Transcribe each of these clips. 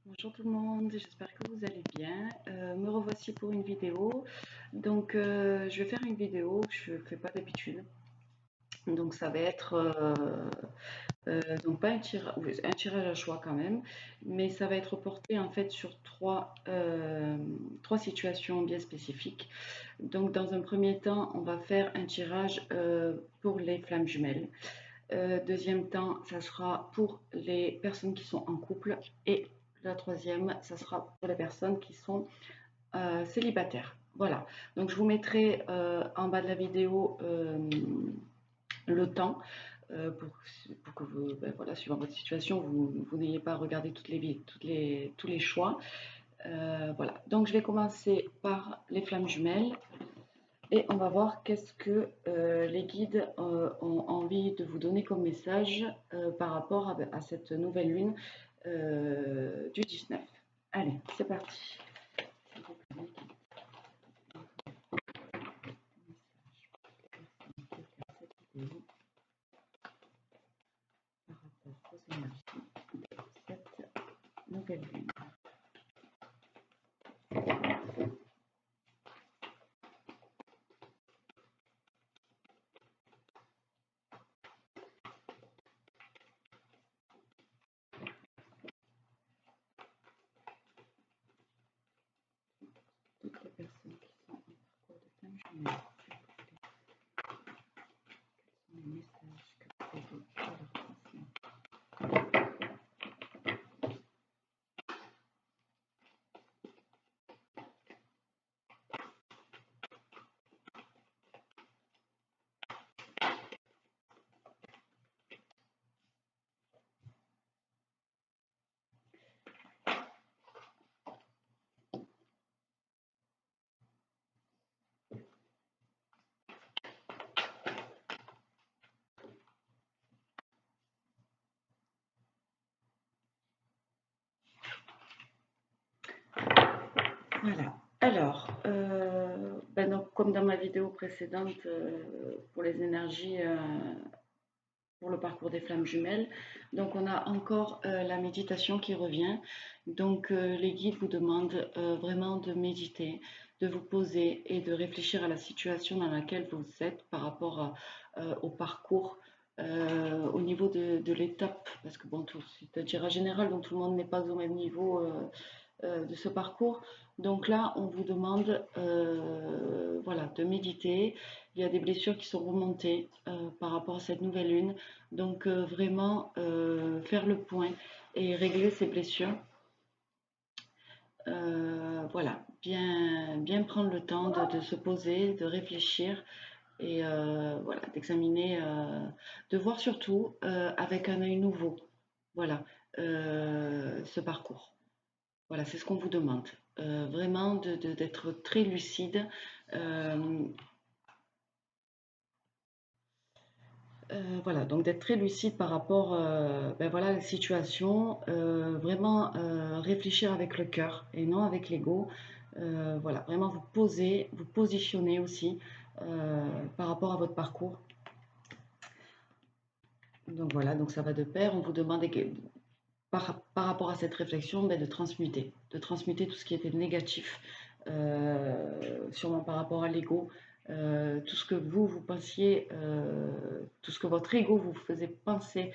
Bonjour tout le monde, j'espère que vous allez bien. Me revoici pour une vidéo. Je vais faire une vidéo que je ne fais pas d'habitude. Donc, ça va être donc pas un tirage à choix quand même, mais ça va être porté en fait sur trois situations bien spécifiques. Donc, dans un premier temps, on va faire un tirage pour les flammes jumelles. Deuxième temps, ça sera pour les personnes qui sont en couple. Et la troisième, ça sera pour les personnes qui sont célibataires. Voilà. Donc je vous mettrai en bas de la vidéo le temps pour que vous, ben voilà, suivant votre situation, vous n'ayez pas à regarder tous les choix. Voilà. Donc je vais commencer par les flammes jumelles. Et on va voir qu'est-ce que les guides ont envie de vous donner comme message par rapport à cette nouvelle lune du 19. Allez, c'est parti. Par rapport aux énergies de cette nouvelle lune. Toutes les personnes qui sont en parcours de flamme jumelle, quels sont les messages que vous avez pour leur transmettre? Voilà. Alors, donc, comme dans ma vidéo précédente pour les énergies pour le parcours des flammes jumelles. Donc on a encore la méditation qui revient. Donc les guides vous demandent vraiment de méditer, de vous poser et de réfléchir à la situation dans laquelle vous êtes par rapport au parcours. Au niveau de l'étape, parce que bon, c'est un tirage général, donc tout le monde n'est pas au même niveau de ce parcours. Donc là, on vous demande voilà, de méditer. Il y a des blessures qui sont remontées par rapport à cette nouvelle lune. Donc vraiment faire le point et régler ces blessures. Voilà, bien prendre le temps de se poser, de réfléchir et voilà, d'examiner, de voir surtout avec un œil nouveau, voilà, ce parcours. Voilà, c'est ce qu'on vous demande. Vraiment d'être très lucide. Euh, voilà, donc d'être très lucide par rapport voilà, à la situation. Vraiment réfléchir avec le cœur et non avec l'ego. Voilà, vraiment vous poser, vous positionner aussi par rapport à votre parcours. Donc voilà, donc ça va de pair. On vous demande par rapport à cette réflexion, de transmuter tout ce qui était négatif, sûrement par rapport à l'ego, tout ce que vous pensiez, tout ce que votre ego vous faisait penser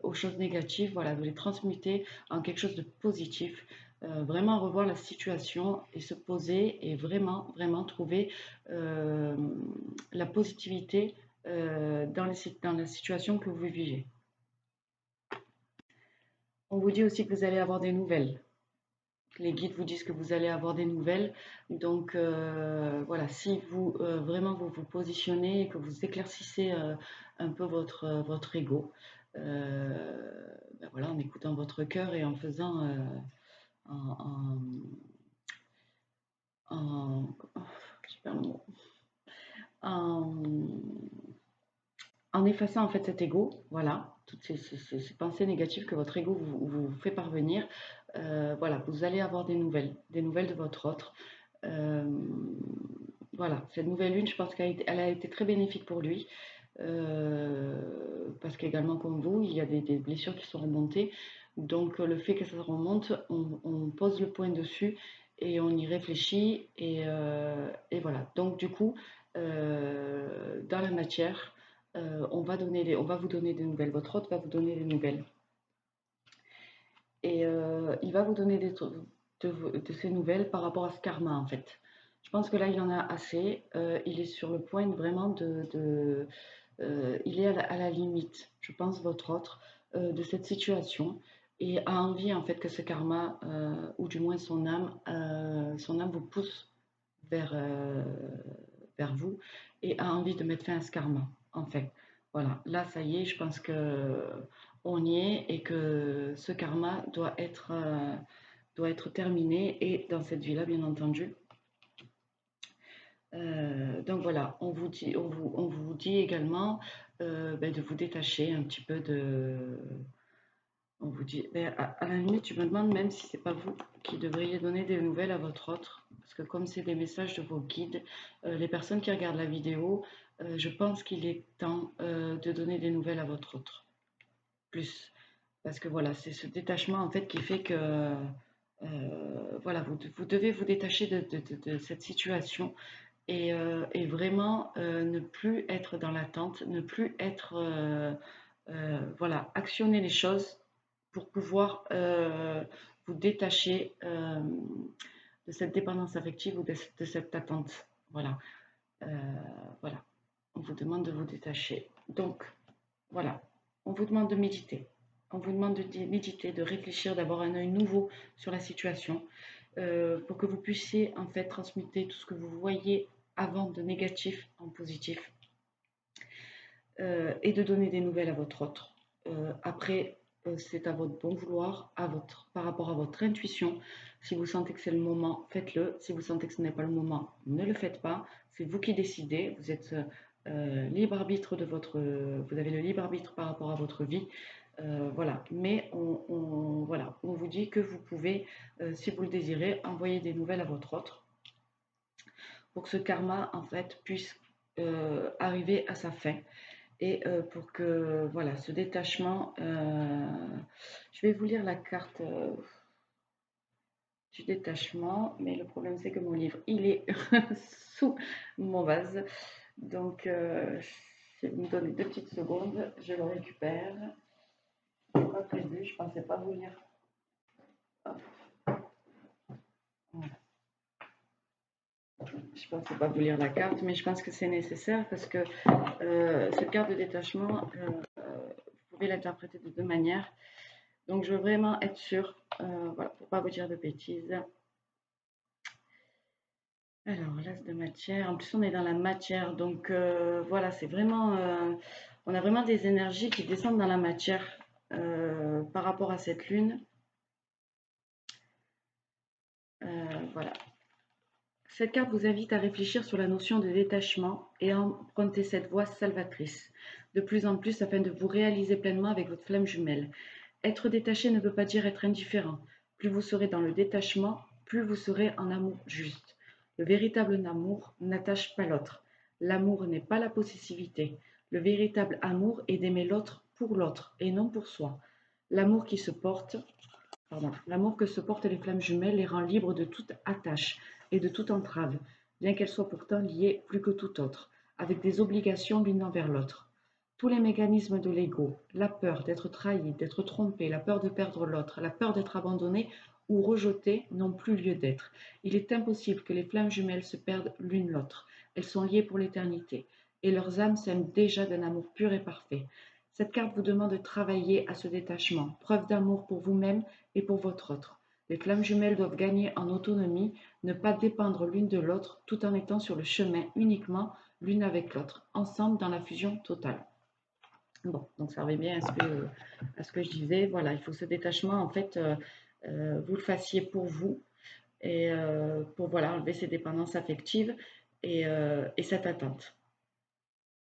aux choses négatives, voilà, de les transmuter en quelque chose de positif. Vraiment revoir la situation et se poser et vraiment trouver la positivité dans la situation que vous vivez. On vous dit aussi que vous allez avoir des nouvelles. Les guides vous disent que vous allez avoir des nouvelles. Donc voilà, si vous vraiment vous positionnez et que vous éclaircissez un peu votre ego, voilà, en écoutant votre cœur et en faisant en, oh, je perds le mot. En, en effaçant en fait cet ego, voilà, toutes ces pensées négatives que votre ego vous fait parvenir, voilà, vous allez avoir des nouvelles de votre autre. Euh, voilà, cette nouvelle lune, je pense qu'elle a été très bénéfique pour lui. Parce qu'également comme vous, il y a des blessures qui sont remontées. Donc le fait que ça remonte, on pose le point dessus et on y réfléchit et voilà. Donc du coup, dans la matière, on va vous donner des nouvelles. Votre hôte va vous donner des nouvelles. Et il va vous donner de ces nouvelles par rapport à ce karma en fait. Je pense que là, il en a assez. Il est sur le point vraiment il est à la limite, je pense, votre autre, de cette situation et a envie en fait que ce karma, ou du moins son âme vous pousse vers, vers vous et a envie de mettre fin à ce karma, en fait. Voilà, là, ça y est, je pense que on y est et que ce karma doit être terminé et dans cette vie-là, bien entendu. Donc voilà, on vous dit également ben, de vous détacher un petit peu de... On vous dit, ben, à la limite, je me demande même si c'est pas vous qui devriez donner des nouvelles à votre autre, parce que comme c'est des messages de vos guides, les personnes qui regardent la vidéo, je pense qu'il est temps de donner des nouvelles à votre autre, plus. Parce que voilà, c'est ce détachement en fait qui fait que voilà, vous devez vous détacher de cette situation et vraiment ne plus être dans l'attente, ne plus être, voilà, actionner les choses pour pouvoir vous détacher de cette dépendance affective ou de cette attente. Voilà. Euh, voilà. On vous demande de vous détacher. Donc, voilà. On vous demande de méditer. On vous demande de méditer, de réfléchir, d'avoir un œil nouveau sur la situation pour que vous puissiez en fait transmuter tout ce que vous voyez avant de négatif en positif et de donner des nouvelles à votre autre. Après, c'est à votre bon vouloir, par rapport à votre intuition. Si vous sentez que c'est le moment, faites-le. Si vous sentez que ce n'est pas le moment, ne le faites pas. C'est vous qui décidez. Vous êtes libre arbitre vous avez le libre arbitre par rapport à votre vie. Voilà. Mais voilà, on vous dit que vous pouvez, si vous le désirez, envoyer des nouvelles à votre autre pour que ce karma en fait puisse arriver à sa fin et pour que voilà ce détachement, je vais vous lire la carte du détachement, mais le problème c'est que mon livre il est sous mon vase, donc si vous me donnez 2 petites secondes, je le récupère. C'est pas prévu, je pensais pas vous lire. Hop, voilà. Je pensais pas vous lire la carte, mais je pense que c'est nécessaire parce que cette carte de détachement, vous pouvez l'interpréter de 2 manières. Donc, je veux vraiment être sûre, voilà, pour ne pas vous dire de bêtises. Alors, l'as de matière. En plus, on est dans la matière. Donc, voilà, c'est vraiment... on a vraiment des énergies qui descendent dans la matière par rapport à cette lune. Voilà. Cette carte vous invite à réfléchir sur la notion de détachement et à emprunter cette voie salvatrice de plus en plus afin de vous réaliser pleinement avec votre flamme jumelle. Être détaché ne veut pas dire être indifférent. Plus vous serez dans le détachement, plus vous serez en amour juste. Le véritable amour n'attache pas l'autre. L'amour n'est pas la possessivité. Le véritable amour est d'aimer l'autre pour l'autre et non pour soi. L'amour qui se porte, L'amour que se portent les flammes jumelles les rend libres de toute attache et de toute entrave, bien qu'elles soient pourtant liées plus que tout autre, avec des obligations l'une envers l'autre. Tous les mécanismes de l'ego, la peur d'être trahi, d'être trompé, la peur de perdre l'autre, la peur d'être abandonné ou rejeté n'ont plus lieu d'être. Il est impossible que les flammes jumelles se perdent l'une l'autre. Elles sont liées pour l'éternité, et leurs âmes s'aiment déjà d'un amour pur et parfait. Cette carte vous demande de travailler à ce détachement, preuve d'amour pour vous-même et pour votre autre. Les flammes jumelles doivent gagner en autonomie, ne pas dépendre l'une de l'autre, tout en étant sur le chemin uniquement l'une avec l'autre, ensemble dans la fusion totale. Bon, donc ça revient bien à ce que je disais. Voilà, il faut ce détachement, en fait, vous le fassiez pour vous et pour voilà, enlever ces dépendances affectives et cette attente.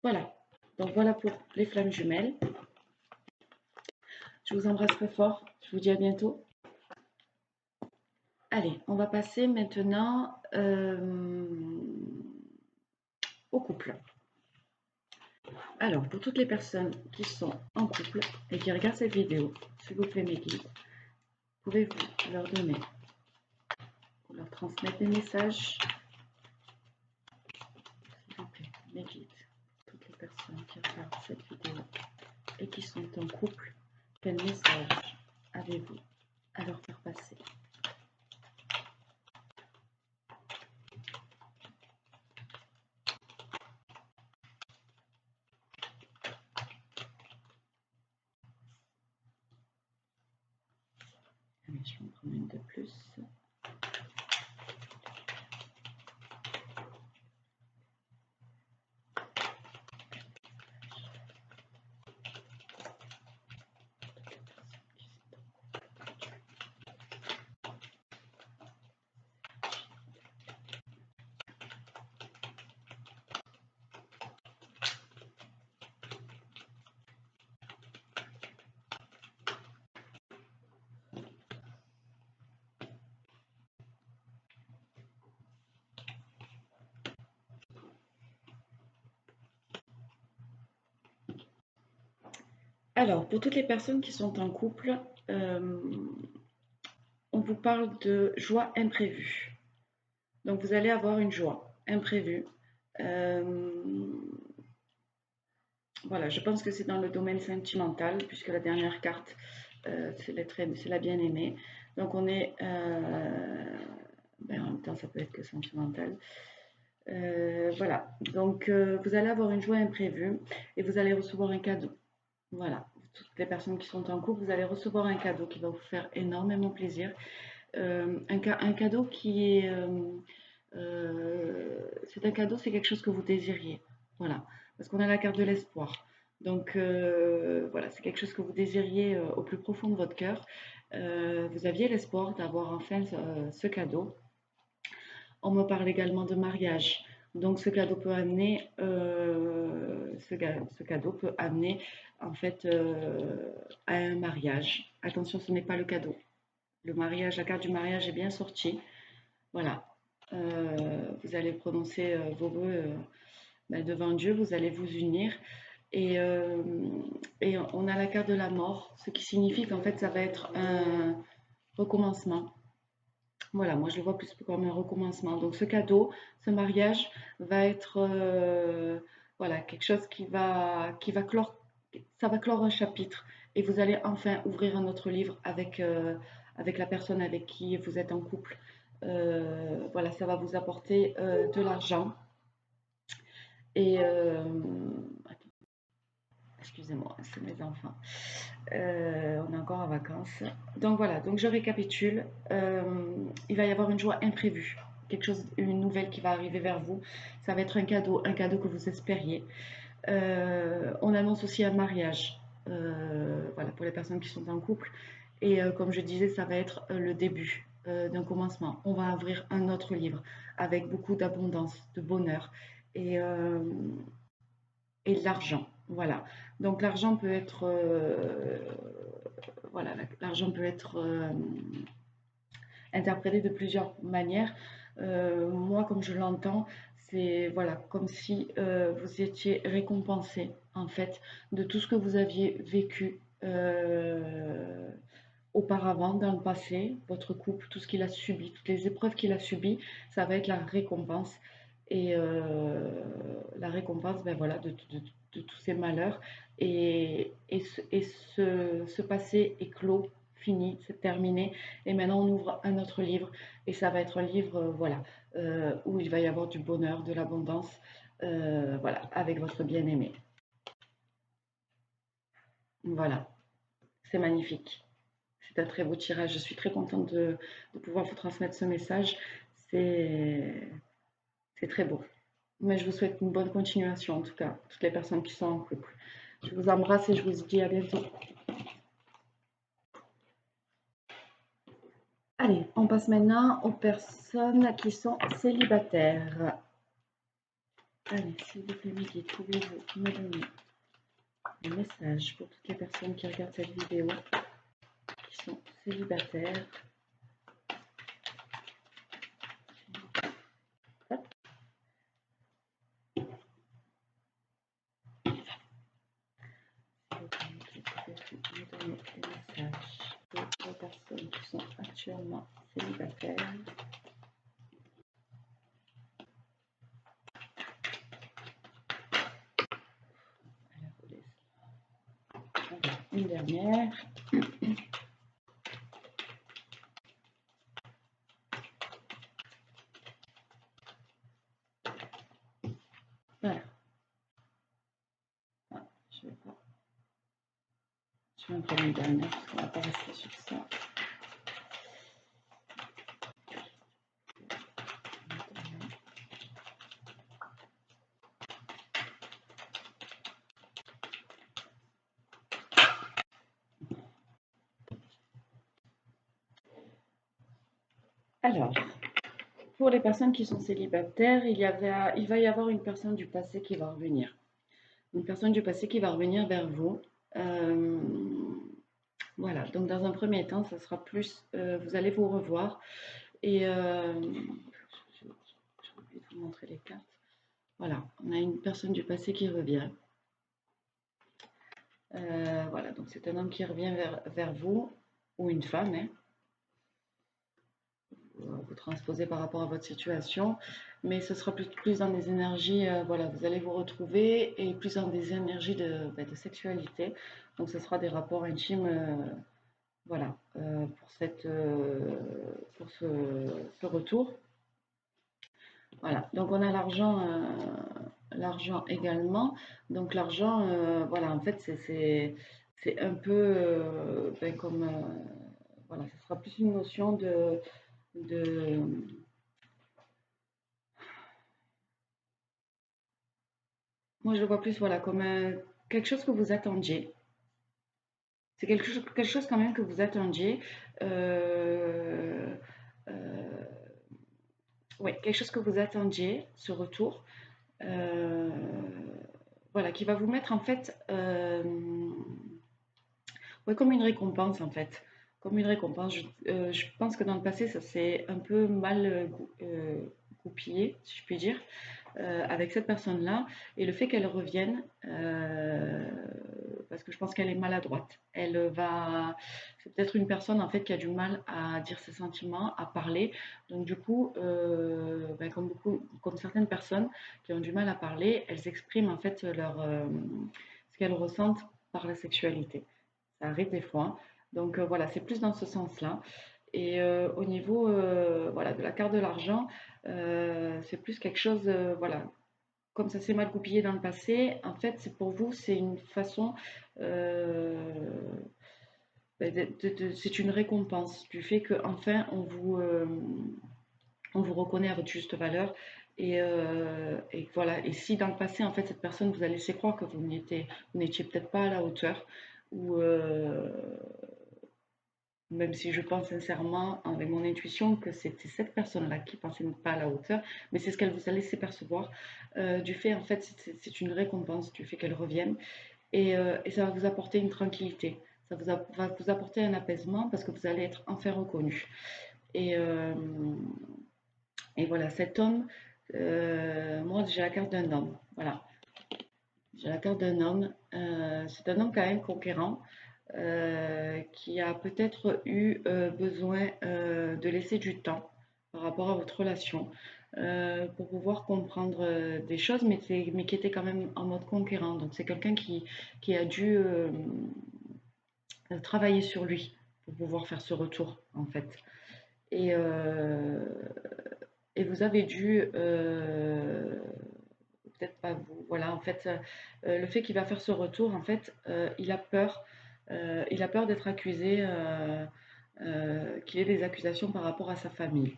Voilà, donc voilà pour les flammes jumelles. Je vous embrasse très fort, je vous dis à bientôt. Allez, on va passer maintenant au couple. Alors, pour toutes les personnes qui sont en couple et qui regardent cette vidéo, s'il vous plaît mes guides, pouvez-vous leur donner ou leur transmettre des messages, s'il vous plaît, mes guides, toutes les personnes qui regardent cette vidéo et qui sont en couple, quel message avez-vous à leur faire passer? Allez, je vais en prendre une de plus. Alors, pour toutes les personnes qui sont en couple, on vous parle de joie imprévue. Donc, vous allez avoir une joie imprévue. Voilà, je pense que c'est dans le domaine sentimental, puisque la dernière carte, c'est la bien-aimée. Donc, on est... ben, en même temps, ça peut être que sentimental. Voilà, donc vous allez avoir une joie imprévue et vous allez recevoir un cadeau. Voilà, toutes les personnes qui sont en couple, vous allez recevoir un cadeau qui va vous faire énormément plaisir. Un cadeau qui est... c'est un cadeau, c'est quelque chose que vous désiriez. Voilà, parce qu'on a la carte de l'espoir. Donc voilà, c'est quelque chose que vous désiriez au plus profond de votre cœur. Vous aviez l'espoir d'avoir enfin ce cadeau. On me parle également de mariage. Donc ce cadeau peut amener, ce cadeau peut amener en fait à un mariage. Attention, ce n'est pas le cadeau. Le mariage, la carte du mariage est bien sortie. Voilà. Vous allez prononcer vos vœux ben, devant Dieu, vous allez vous unir. Et, et on a la carte de la mort, ce qui signifie qu'en fait ça va être un recommencement. Voilà, moi je le vois plus comme un recommencement. Donc ce cadeau, ce mariage va être voilà, quelque chose qui va clore, ça va clore un chapitre et vous allez enfin ouvrir un autre livre avec la personne avec qui vous êtes en couple. Voilà, ça va vous apporter de l'argent. Et excusez-moi, c'est mes enfants. On est encore en vacances. Donc voilà, donc je récapitule. Il va y avoir une joie imprévue, quelque chose, une nouvelle qui va arriver vers vous. Ça va être un cadeau que vous espériez. On annonce aussi un mariage, voilà, pour les personnes qui sont en couple. Et comme je disais, ça va être le début d'un commencement. On va ouvrir un autre livre avec beaucoup d'abondance, de bonheur et de l'argent. Voilà. Donc l'argent peut être, voilà, l'argent peut être interprété de plusieurs manières. Moi, comme je l'entends, c'est voilà, comme si vous étiez récompensé en fait de tout ce que vous aviez vécu auparavant dans le passé, votre couple, tout ce qu'il a subi, toutes les épreuves qu'il a subies, ça va être la récompense. Et la récompense, ben voilà, de tous ces malheurs. Ce passé est clos, fini, c'est terminé. Et maintenant, on ouvre un autre livre. Et ça va être un livre, voilà, où il va y avoir du bonheur, de l'abondance, voilà, avec votre bien-aimé. Voilà, c'est magnifique. C'est un très beau tirage. Je suis très contente de pouvoir vous transmettre ce message. C'est très beau. Mais je vous souhaite une bonne continuation, en tout cas, toutes les personnes qui sont en couple. Je vous embrasse et je vous dis à bientôt. Allez, on passe maintenant aux personnes qui sont célibataires. Allez, s'il vous plaît, mes guides, pouvez-vous me donner un message pour toutes les personnes qui regardent cette vidéo, qui sont célibataires? Hop. personnes qui sont actuellement célibataires. Une dernière. Voilà. Ah, je vais pas. Je vais en prendre une dernière parce qu'on va pas rester sur ça. Alors, pour les personnes qui sont célibataires, il va y avoir une personne du passé qui va revenir. Une personne du passé qui va revenir vers vous. Voilà, donc dans un premier temps, ça sera plus, vous allez vous revoir et j'ai oublié de vous montrer les cartes. Voilà, on a une personne du passé qui revient. Voilà, donc c'est un homme qui revient vers vous ou une femme, hein. Vous transposez par rapport à votre situation, mais ce sera plus dans des énergies, voilà, vous allez vous retrouver et plus dans des énergies de sexualité. Donc ce sera des rapports intimes, voilà, pour ce retour. Voilà, donc on a l'argent également. Donc l'argent, voilà, en fait, c'est un peu ben, comme, voilà, ce sera plus une notion de moi je le vois plus, voilà, comme quelque chose que vous attendiez. C'est quelque chose quand même que vous attendiez. Euh, euh, ouais, quelque chose que vous attendiez, ce retour. Euh, voilà, qui va vous mettre en fait, ouais, comme une récompense en fait. Comme une récompense. Je pense que dans le passé, ça s'est un peu mal goupillé, si je puis dire, avec cette personne-là. Et le fait qu'elle revienne, parce que je pense qu'elle est maladroite. C'est peut-être une personne en fait qui a du mal à dire ses sentiments, à parler. Donc du coup, ben, comme certaines personnes qui ont du mal à parler, elles expriment en fait ce qu'elles ressentent par la sexualité. Ça arrive des fois. Donc voilà, c'est plus dans ce sens-là. Et au niveau voilà, de la carte de l'argent, c'est plus quelque chose, voilà, comme ça s'est mal goupillé dans le passé, en fait, c'est pour vous, c'est une façon, euh, c'est une récompense du fait qu'enfin on vous reconnaît à votre juste valeur. Et voilà. Et si dans le passé, en fait, cette personne vous a laissé croire que vous n'étiez peut-être pas à la hauteur, ou même si je pense sincèrement, avec mon intuition, que c'était cette personne-là qui pensait pas à la hauteur, mais c'est ce qu'elle vous a laissé percevoir. Du fait, en fait, c'est une récompense du fait qu'elle revienne. Et ça va vous apporter une tranquillité. Va vous apporter un apaisement parce que vous allez être enfin reconnu. Et, euh, et voilà, cet homme, moi j'ai la carte d'un homme. Voilà, j'ai la carte d'un homme. C'est un homme quand même conquérant. Qui a peut-être eu besoin de laisser du temps par rapport à votre relation pour pouvoir comprendre des choses, mais qui était quand même en mode conquérant. Donc c'est quelqu'un qui a dû travailler sur lui pour pouvoir faire ce retour, en fait. Et, euh, et vous avez dû, peut-être pas vous, voilà, en fait, le fait qu'il va faire ce retour, en fait, il a peur d'être accusé, qu'il ait des accusations par rapport à sa famille.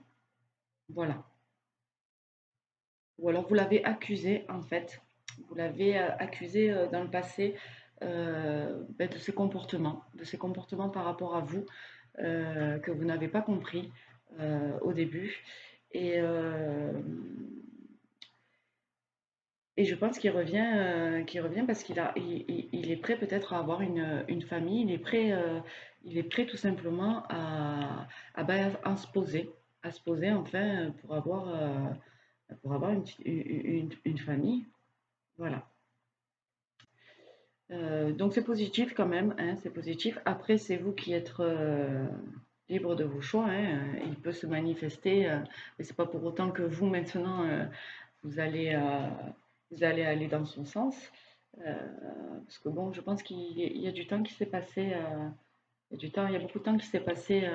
Voilà. Ou alors vous l'avez accusé, en fait, vous l'avez accusé dans le passé ben, de ses comportements par rapport à vous, que vous n'avez pas compris au début. Et, euh, Et je pense qu'il revient parce il est prêt peut-être à avoir une famille, il est prêt tout simplement à à se poser enfin pour avoir une famille. Voilà. Donc c'est positif quand même, hein, c'est positif. Après, c'est vous qui êtes libre de vos choix, hein. Il peut se manifester, mais c'est pas pour autant que vous maintenant vous allez, vous allez aller dans son sens. Euh, Parce que bon, je pense qu'il y a du temps qui s'est passé, il y a beaucoup de temps qui s'est passé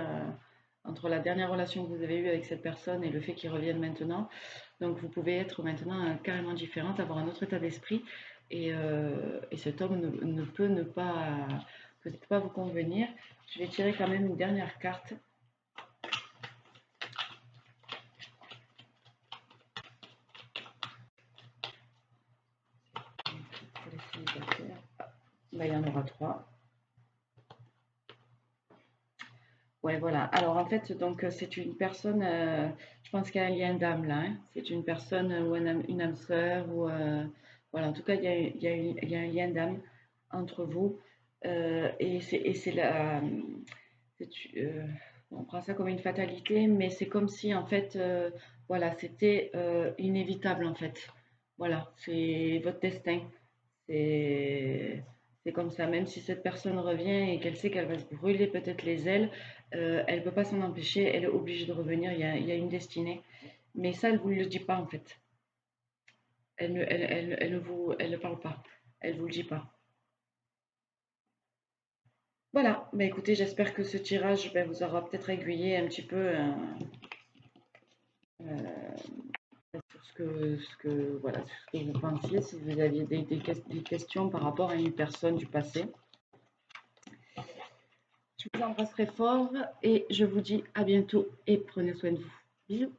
entre la dernière relation que vous avez eue avec cette personne et le fait qu'il revienne maintenant. Donc vous pouvez être maintenant carrément différente, avoir un autre état d'esprit et cet homme ne peut ne pas peut-être pas vous convenir. Je vais tirer quand même une dernière carte. Pour les célibataires. Ben, il y en aura trois. Ouais, voilà. Alors en fait, donc c'est une personne, je pense qu'il y a un lien d'âme là, hein. C'est une personne ou une âme sœur ou voilà. En tout cas, il y a un lien d'âme entre vous et c'est la, c'est, on prend ça comme une fatalité, mais c'est comme si en fait, voilà, c'était inévitable en fait. Voilà, c'est votre destin. C'est c'est comme ça, même si cette personne revient et qu'elle sait qu'elle va se brûler peut-être les ailes, elle ne peut pas s'en empêcher, elle est obligée de revenir, il y a une destinée. Mais ça, elle ne vous le dit pas en fait. Elle ne parle pas, elle ne vous le dit pas. Voilà, bah écoutez, j'espère que ce tirage vous aura peut-être aiguillé un petit peu euh, voilà, sur ce que vous pensiez, si vous aviez des questions par rapport à une personne du passé. Je vous embrasse très fort et je vous dis à bientôt et prenez soin de vous. Bisous.